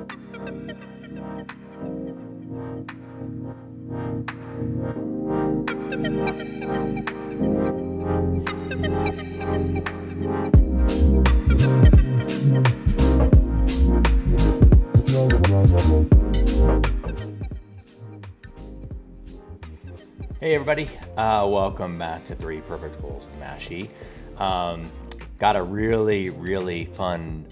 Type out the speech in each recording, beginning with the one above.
Hey everybody, welcome back to 3 Perfect Holes in Mashie. Got a really fun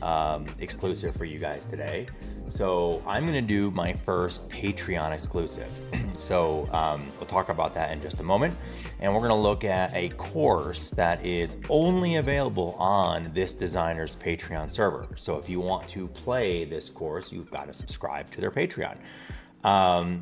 exclusive for you guys today. So I'm gonna do my first Patreon exclusive. So we'll talk about that in just a moment. And we're gonna look at a course that is only available on this designer's Patreon server. So if you want to play this course, you've got to subscribe to their Patreon.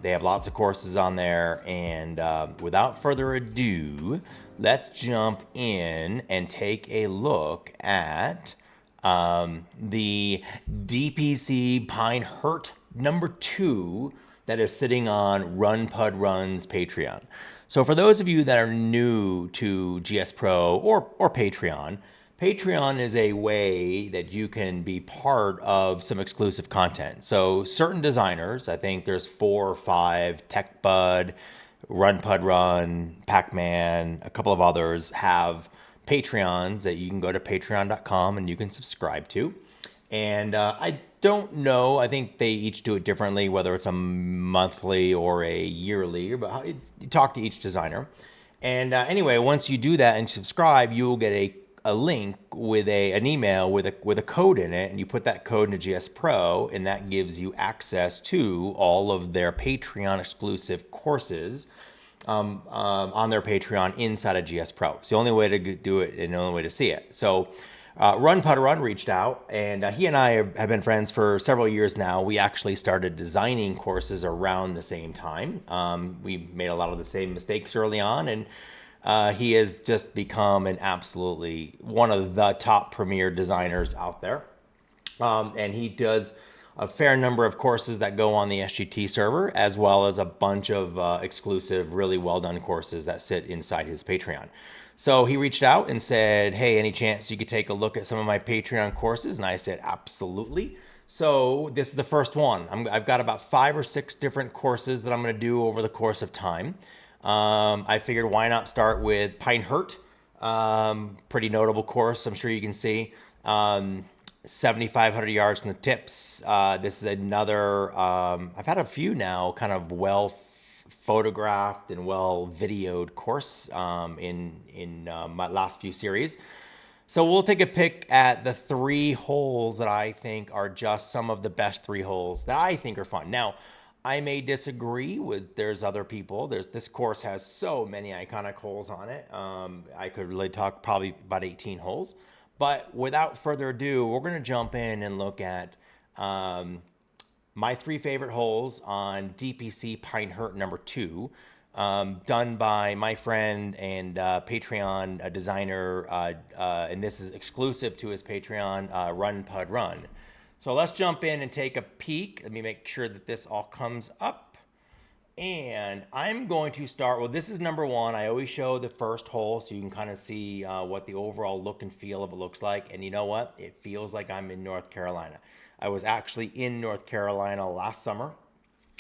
They have lots of courses on there, and without further ado, let's jump in and take a look at the DPC Pinehurt #2 that is sitting on Run Pud Run's Patreon. So for those of you that are new to GSPro or Patreon, Patreon is a way that you can be part of some exclusive content. So certain designers, I think there's 4 or 5, Tech Bud, Run Pud Run, Pac-Man, a couple of others have Patreons that you can go to patreon.com and you can subscribe to. And I don't know, I think they each do it differently, whether it's a monthly or a yearly, but you talk to each designer. And anyway, once you do that and subscribe, you will get a link with an email with a code in it, and you put that code into GSPro, and that gives you access to all of their Patreon exclusive courses on their Patreon inside of GSPro. It's the only way to do it and the only way to see it. So Run Putter Run reached out, and he and I have been friends for several years now. We actually started designing courses around the same time. We made a lot of the same mistakes early on, and he has just become an absolutely one of the top premier designers out there. And he does a fair number of courses that go on the SGT server, as well as a bunch of exclusive, really well done courses that sit inside his Patreon. So he reached out and said, hey, any chance you could take a look at some of my Patreon courses? And I said, absolutely. So this is the first one. I've got about 5 or 6 different courses that I'm going to do over the course of time. I figured why not start with Pinehurt, pretty notable course, I'm sure you can see. 7,500 yards from the tips. This is another, I've had a few now, kind of well photographed and well videoed course in my last few series. So we'll take a pick at the 3 holes that I think are just some of the best 3 holes that I think are fun. Now, I may disagree with, there's other people. This course has so many iconic holes on it. I could really talk probably about 18 holes. But without further ado, we're going to jump in and look at my 3 favorite holes on DPC Pinehurt #2, done by my friend and Patreon designer, and this is exclusive to his Patreon, Run Pud Run. So let's jump in and take a peek. Let me make sure that this all comes up. And I'm going to start, well, this is #1. I always show the first hole so you can kind of see what the overall look and feel of it looks like. And you know what? It feels like I'm in North Carolina. I was actually in North Carolina last summer,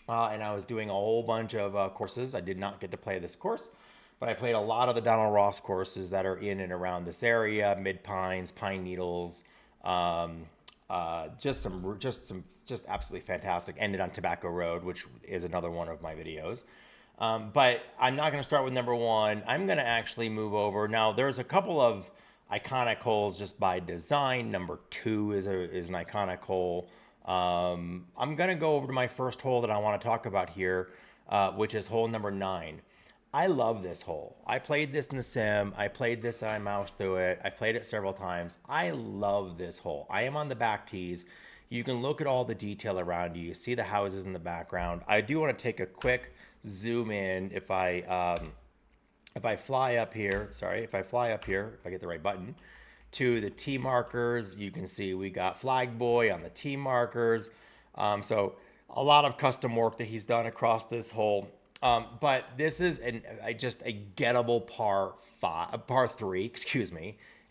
and I was doing a whole bunch of courses. I did not get to play this course, but I played a lot of the Donald Ross courses that are in and around this area, Mid Pines, Pine Needles, just absolutely fantastic. Ended on Tobacco Road, which is another one of my videos. But I'm not going to start with #1. I'm going to actually move over. Now, there's a couple of iconic holes just by design. #2 is an iconic hole. I'm going to go over to my first hole that I want to talk about here, which is hole #9. I love this hole. I played this in the sim. I played this and I moused through it. I played it several times. I love this hole. I am on the back tees. You can look at all the detail around you. You see the houses in the background. I do want to take a quick zoom in if I fly up here, if I get the right button, to the tee markers, you can see we got Flag Boy on the tee markers. So a lot of custom work that he's done across this hole. But this is just a gettable par 3,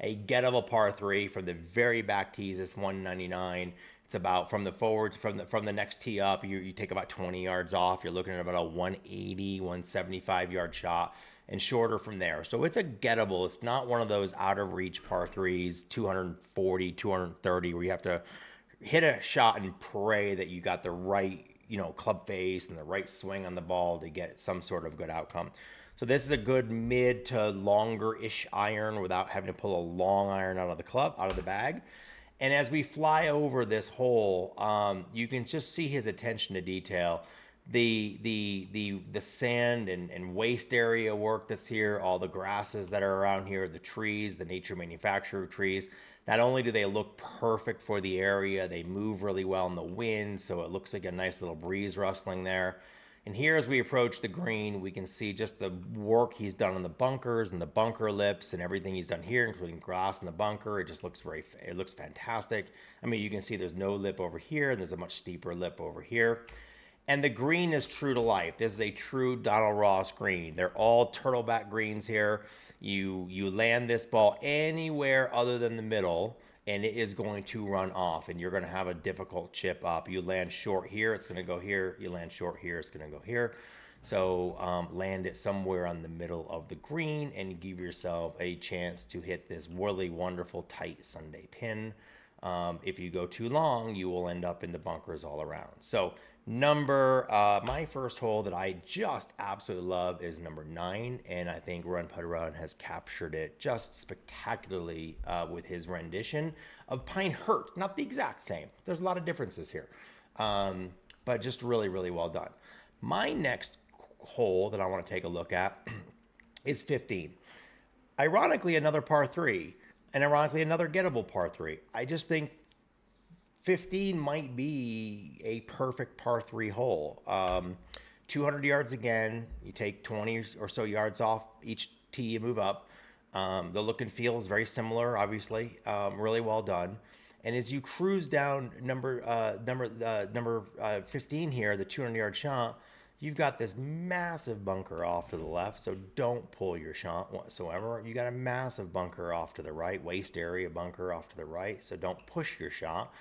a gettable par 3 from the very back tees. It's 199. It's about from the forward, from the next tee up, you take about 20 yards off. You're looking at about a 180, 175 yard shot, and shorter from there. So it's a gettable. It's not one of those out of reach par threes, 240, 230, where you have to hit a shot and pray that you got the right, club face and the right swing on the ball to get some sort of good outcome. So this is a good mid to longer-ish iron without having to pull a long iron out of the club, out of the bag. And as we fly over this hole, you can just see his attention to detail. The sand and waste area work that's here, all the grasses that are around here, the trees, the nature manufacturer trees. Not only do they look perfect for the area, they move really well in the wind, so it looks like a nice little breeze rustling there. And here, as we approach the green, we can see just the work he's done on the bunkers and the bunker lips and everything he's done here, including grass in the bunker. It just looks it looks fantastic. I mean, you can see there's no lip over here, and there's a much steeper lip over here. And the green is true to life. This is a true Donald Ross green. They're all turtleback greens here. You land this ball anywhere other than the middle, and it is going to run off, and you're going to have a difficult chip up. You land short here, it's going to go here. You land short here, it's going to go here. So land it somewhere on the middle of the green and give yourself a chance to hit this really wonderful tight Sunday pin. If you go too long, you will end up in the bunkers all around. So my first hole that I just absolutely love is number 9, and I think Run Putt Run has captured it just spectacularly with his rendition of Pinehurt. Not the exact same. There's a lot of differences here, but just really, really well done. My next hole that I want to take a look at is 15. Ironically, another par 3, and ironically, another gettable par 3. I just think 15 might be a perfect par 3 hole. 200 yards again. You take 20 or so yards off each tee you move up. The look and feel is very similar, obviously. Really well done. And as you cruise down number 15 here, the 200-yard shot, you've got this massive bunker off to the left, so don't pull your shot whatsoever. You got a massive bunker off to the right, waist area bunker off to the right, so don't push your shot.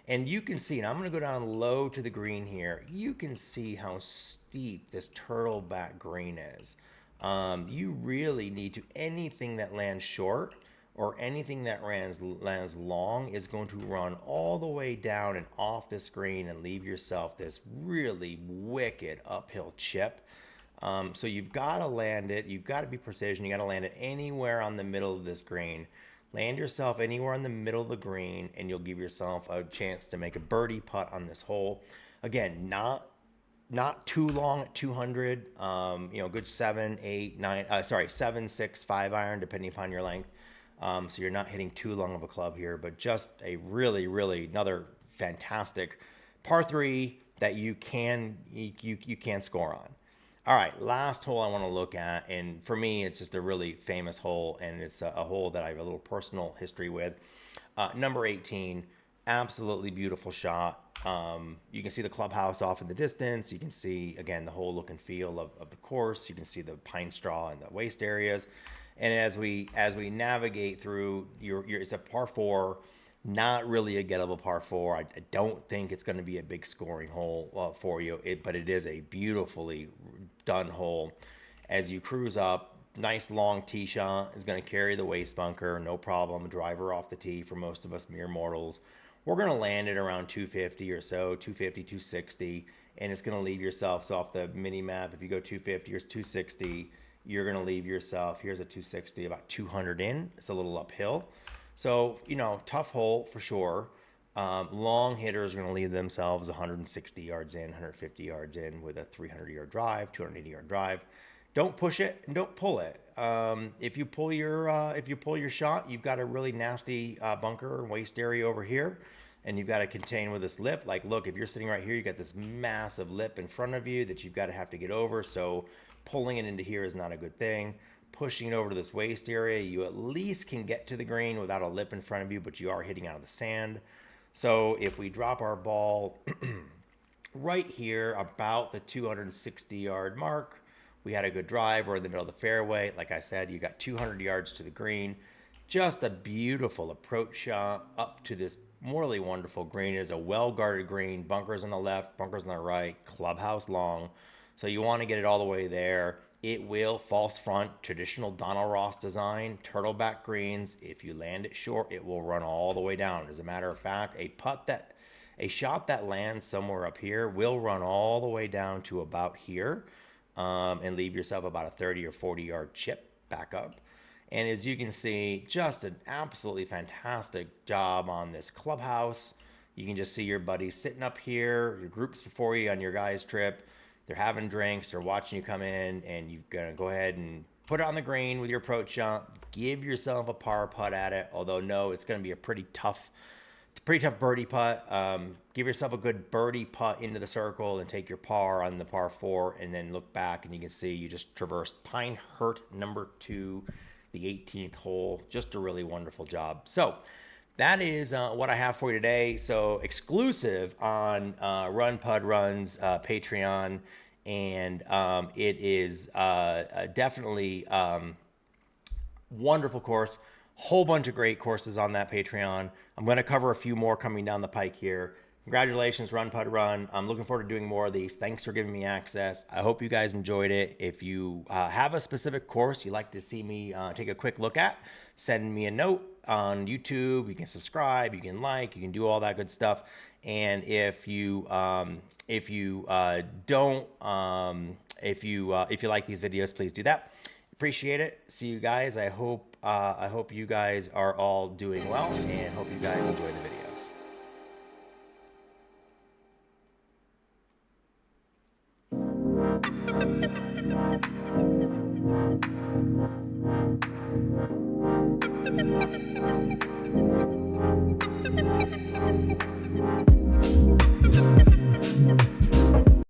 And you can see, and I'm going to go down low to the green here, you can see how steep this turtleback green is. You really need to, anything that lands short or anything that lands long is going to run all the way down and off this green and leave yourself this really wicked uphill chip. So you've got to land it. You've got to be precision. You got to land it anywhere on the middle of this green. Land yourself anywhere in the middle of the green, and you'll give yourself a chance to make a birdie putt on this hole. Again, not too long at 200. Good 7, 8, 9. 7, 6, 5 iron, depending upon your length. So you're not hitting too long of a club here, but just a really, really another fantastic par 3 that you can score on. All right, last hole I want to look at, and for me, it's just a really famous hole, and it's a hole that I have a little personal history with. Number 18, absolutely beautiful shot. You can see the clubhouse off in the distance. You can see, again, the whole look and feel of the course. You can see the pine straw in the waist areas. And as we navigate through, it's a par 4, not really a gettable par 4. I don't think it's going to be a big scoring hole for you, but it is a beautifully done hole. As you cruise up, nice long tee shot is going to carry the waist bunker, no problem. Driver off the tee for most of us mere mortals. We're going to land it around 250 or so, 250, 260, and it's going to leave yourself, so off the mini map, if you go 250 or 260, you're going to leave yourself, here's a 260, about 200 in. It's a little uphill. So, tough hole for sure. Long hitters are going to leave themselves 160 yards in, 150 yards in with a 300-yard drive, 280-yard drive. Don't push it and don't pull it. If you pull your shot, you've got a really nasty bunker and waist area over here, and you've got to contain with this lip. Like, look, if you're sitting right here, you got this massive lip in front of you that you've got to have to get over. So pulling it into here is not a good thing. Pushing it over to this waist area, you at least can get to the green without a lip in front of you, but you are hitting out of the sand. So if we drop our ball right here about the 260-yard mark, we had a good drive. We're in the middle of the fairway. Like I said, you got 200 yards to the green. Just a beautiful approach shot up to this really wonderful green. It is a well-guarded green, bunkers on the left, bunkers on the right, clubhouse long. So you want to get it all the way there. It will false front, traditional Donald Ross design, turtleback greens. If you land it short, it will run all the way down. As a matter of fact, a shot that lands somewhere up here will run all the way down to about here, and leave yourself about a 30 or 40 yard chip back up. And as you can see, just an absolutely fantastic job on this clubhouse. You can just see your buddies sitting up here, your groups before you on your guys' trip. They're having drinks, they're watching you come in, and you're gonna go ahead and put it on the green with your approach jump. Give yourself a par putt at it. Although no, it's gonna be a pretty tough birdie putt. Give yourself a good birdie putt into the circle and take your par on the par 4, and then look back and you can see you just traversed Pinehurt number 2, the 18th hole. Just a really wonderful job. So that is what I have for you today. So exclusive on Run Pud Run's Patreon, and it is definitely wonderful course. Whole bunch of great courses on that Patreon. I'm going to cover a few more coming down the pike here. Congratulations, Run Pud Run. I'm looking forward to doing more of these. Thanks for giving me access. I hope you guys enjoyed it. If you have a specific course you'd like to see me take a quick look at, send me a note on YouTube. You can subscribe, you can like, you can do all that good stuff. And if you like these videos, please do that. Appreciate it. See you guys. I hope you guys are all doing well, and hope you guys enjoy the video.